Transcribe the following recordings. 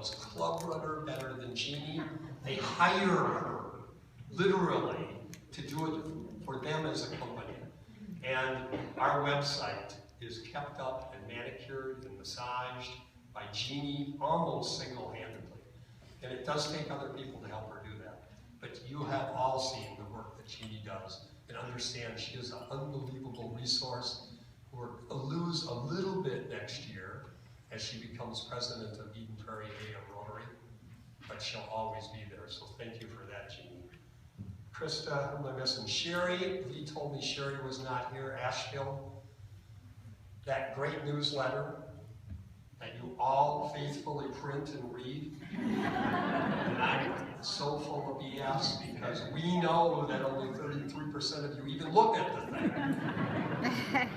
knows club runner better than Jeannie. They hire her, literally, to do it for them as a company. And our website is kept up and manicured and massaged by Jeannie almost single-handedly. And it does take other people to help her do that. But you have all seen the work that Jeannie does and understand she is an unbelievable resource. We'll lose a little bit next year as she becomes president of Eden Prairie Area Rotary, but she'll always be there. So thank you for that, Jeannie. Krista, who am I missing? Sherry, he told me Sherry was not here. Asheville, that great newsletter that you all faithfully print and read. And I'm so full of BS because we know that only 33% of you even look at the thing.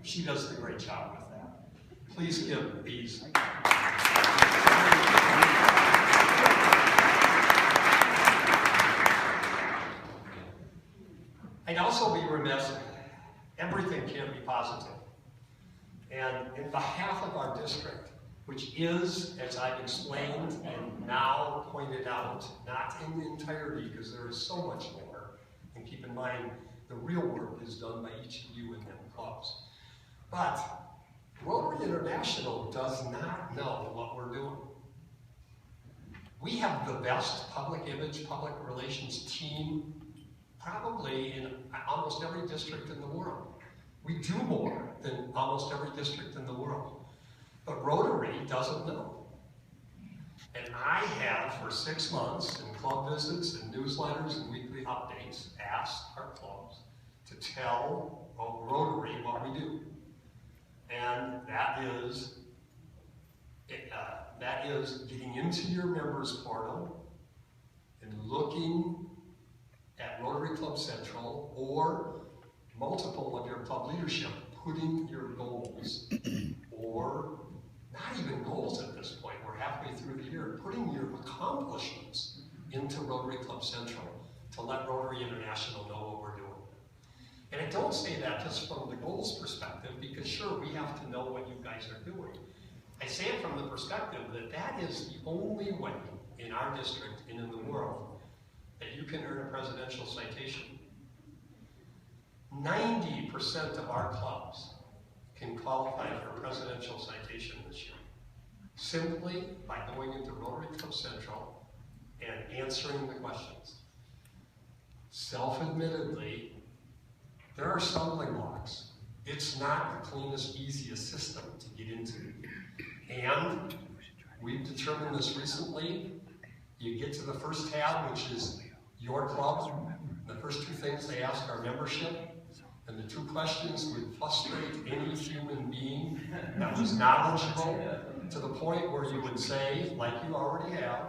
She does a great job with that. Please give these. I'd also be remiss, everything can't be positive. And in behalf of our district, which is, as I've explained and now pointed out, not in entirety because there is so much more, and keep in mind the real work is done by each of you in them clubs. But Rotary International does not know what we're doing. We have the best public image, public relations team probably in almost every district in the world. We do more than almost every district in the world. But Rotary doesn't know. And I have, for 6 months, in club visits and newsletters and weekly updates, asked our clubs to tell Rotary what we do. And that is getting into your members portal and looking at Rotary Club Central or multiple of your club leadership, putting your goals, or not even goals at this point, we're halfway through the year, putting your accomplishments into Rotary Club Central to let Rotary International know what we're doing. And I don't say that just from the goals perspective, because sure, we have to know what you guys are doing. I say it from the perspective that that is the only way in our district and in the world that you can earn a presidential citation. 90% of our clubs can qualify for a presidential citation this year, simply by going into Rotary Club Central and answering the questions. Self-admittedly, there are stumbling blocks. It's not the cleanest, easiest system to get into. And we've determined this recently. You get to the first tab, which is your club. The first 2 things they ask are membership, and the 2 questions would frustrate any human being that was knowledgeable to the point where you would say, like you already have,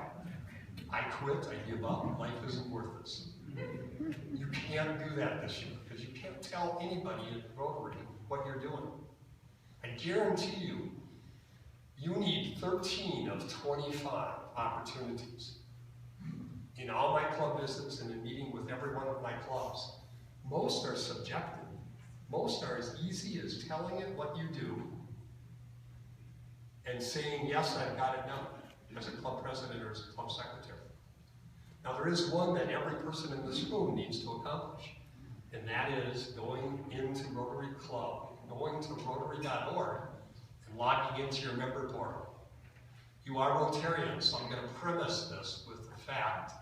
I quit, I give up, life isn't worth this. You can't do that this year because you can't tell anybody at Rotary what you're doing. I guarantee you, you need 13 of 25 opportunities. In all my club visits and in meeting with every one of my clubs, most are subjective. Most are as easy as telling it what you do and saying, yes, I've got it done, as a club president or as a club secretary. Now there is one that every person in this room needs to accomplish, and that is going into Rotary Club, going to Rotary.org and logging into your member portal. You are Rotarians, so I'm going to premise this with the fact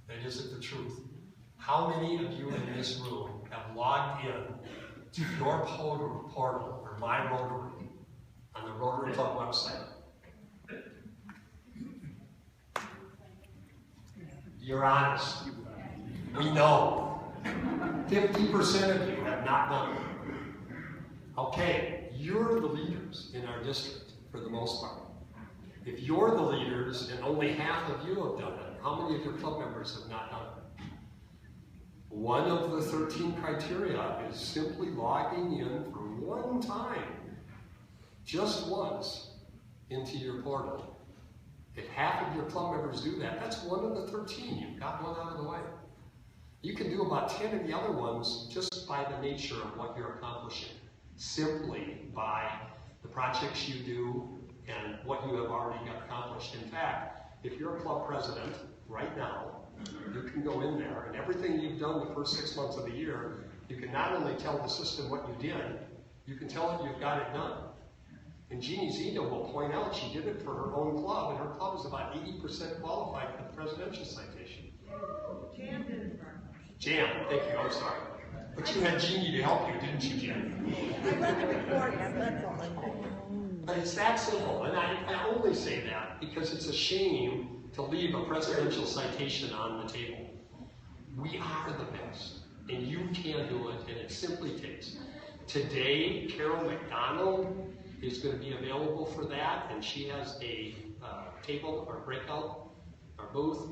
that isn't the truth. How many of you in this room have logged in to your portal or My Rotary on the Rotary Club website? You're honest. We know. 50% of you have not done it. Okay, you're the leaders in our district for the most part. If you're the leaders and only half of you have done it, how many of your club members have not done it? One of the 13 criteria is simply logging in for one time, just once, into your portal. If half of your club members do that, that's one of the 13. You've got one out of the way. You can do about 10 of the other ones just by the nature of what you're accomplishing, simply by the projects you do and what you have already got accomplished. In fact, if you're a club president right now, you can go in there and everything you've done the first 6 months of the year, you can not only tell the system what you did, you can tell it you've got it done. And Jeannie Zito will point out she did it for her own club, and her club is about 80% qualified for the presidential citation. Jan did it for us. Jan, thank you, I'm sorry. But you had Jeannie to help you, didn't you, Jan? I read the report, that's all I know. But it's that simple, and I only say that because it's a shame to leave a presidential citation on the table. We are the best, and you can do it, and it simply takes. Today, Carol McDonald is going to be available for that, and she has a table or breakout or booth.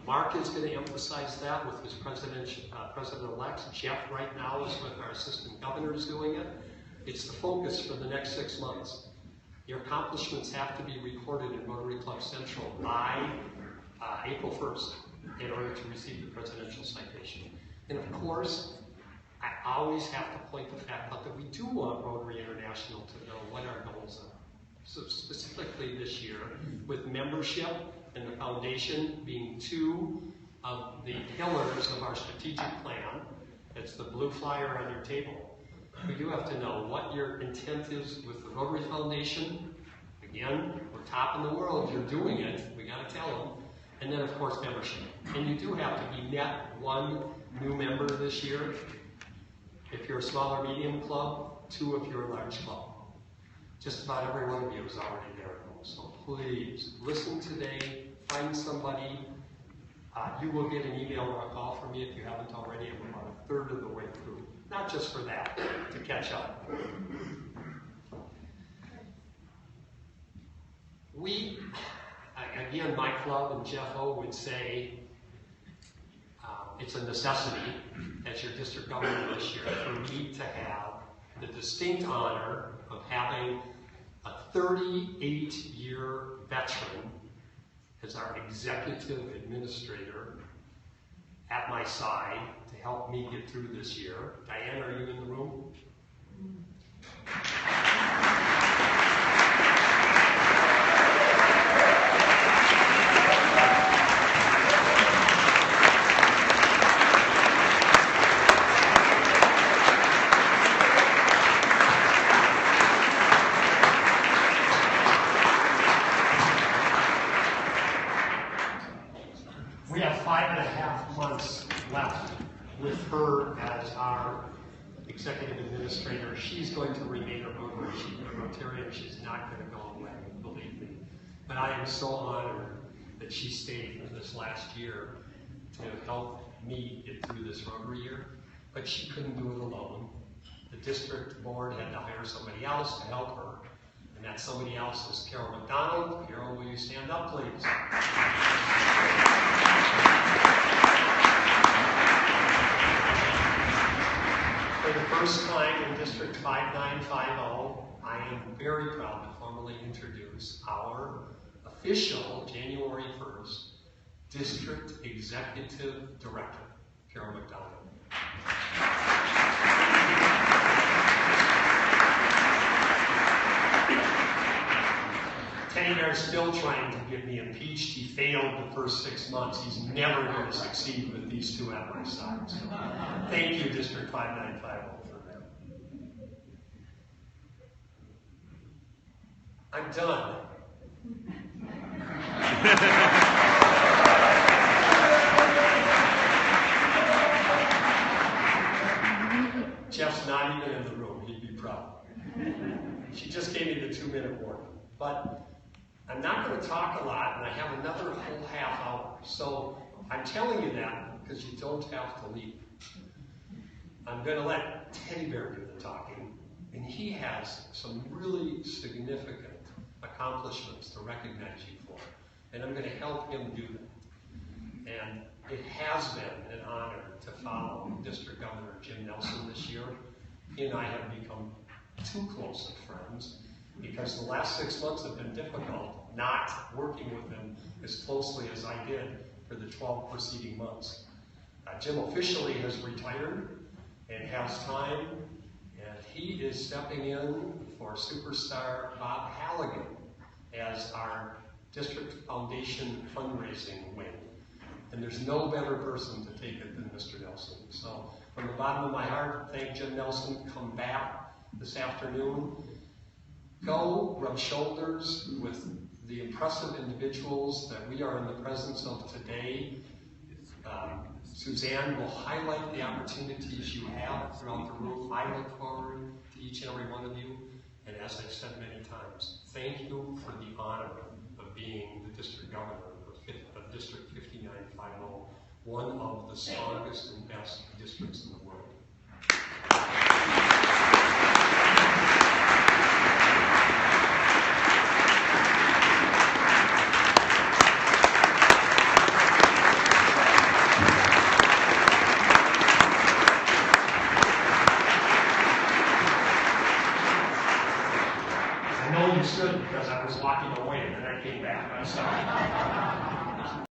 Mark is going to emphasize that with his president-elect. Jeff right now is with our assistant governors doing it. It's the focus for the next 6 months. Your accomplishments have to be recorded in Rotary Club Central by April 1st in order to receive the presidential citation. And of course, I always have to point the fact out that we do want Rotary International to know what our goals are. So specifically this year, with membership and the foundation being two of the pillars of our strategic plan, it's the blue flyer on your table. We do have to know what your intent is with the Rotary Foundation. Again, we're top in the world, you're doing it, we got to tell them. And then of course membership. And you do have to be net one new member this year. If you're a small or medium club, 2 if you're a large club. Just about every one of you is already there. So please, listen today, find somebody. You will get an email or a call from me if you haven't already. I'm about a third of the way through. Not just for that, to catch up. Again, my club and Jeff O would say, it's a necessity as your district governor this year for me to have the distinct honor of having a 38-year veteran as our executive administrator at my side to help me get through this year. Diane, are you in the room? We have 5.5 months left with her as our executive administrator. She's going to remain a Rotarian. She's not going to go away, believe me. But I am so honored that she stayed for this last year to help me get through this Rotary year. But she couldn't do it alone. The district board had to hire somebody else to help her. And that somebody else is Carol McDonald. Carol, will you stand up, please? For the first time in District 5950, I am very proud to formally introduce our official January 1st District Executive Director, Carol McDonald. Teddy Bear's still trying to get me impeached. He failed the first 6 months. He's never going to succeed with these two at my side. So, thank you, District 5950, for that. I'm done. Jeff's not even in the room. He'd be proud. She just gave me the 2-minute warning. But I'm not going to talk a lot, and I have another whole half hour. So I'm telling you that because you don't have to leave. I'm going to let Teddy Bear do the talking, and he has some really significant accomplishments to recognize you for. And I'm going to help him do that. And it has been an honor to follow District Governor Jim Nelson this year. He and I have become too close of friends, because the last 6 months have been difficult, not working with him as closely as I did for the 12 preceding months. Jim officially has retired and has time, and he is stepping in for superstar Bob Halligan. as our district foundation fundraising wing. And there's no better person to take it than Mr. Nelson. So from the bottom of my heart, thank Jim Nelson. Come back this afternoon. Go rub shoulders with the impressive individuals that we are in the presence of today. Suzanne will highlight the opportunities you have throughout the room. I look forward to each and every one of you. And as I've said many times, thank you for the honor of being the district governor of District 5950, one of the strongest and best districts in the world. I know you stood because I was walking away and then I came back. I'm sorry.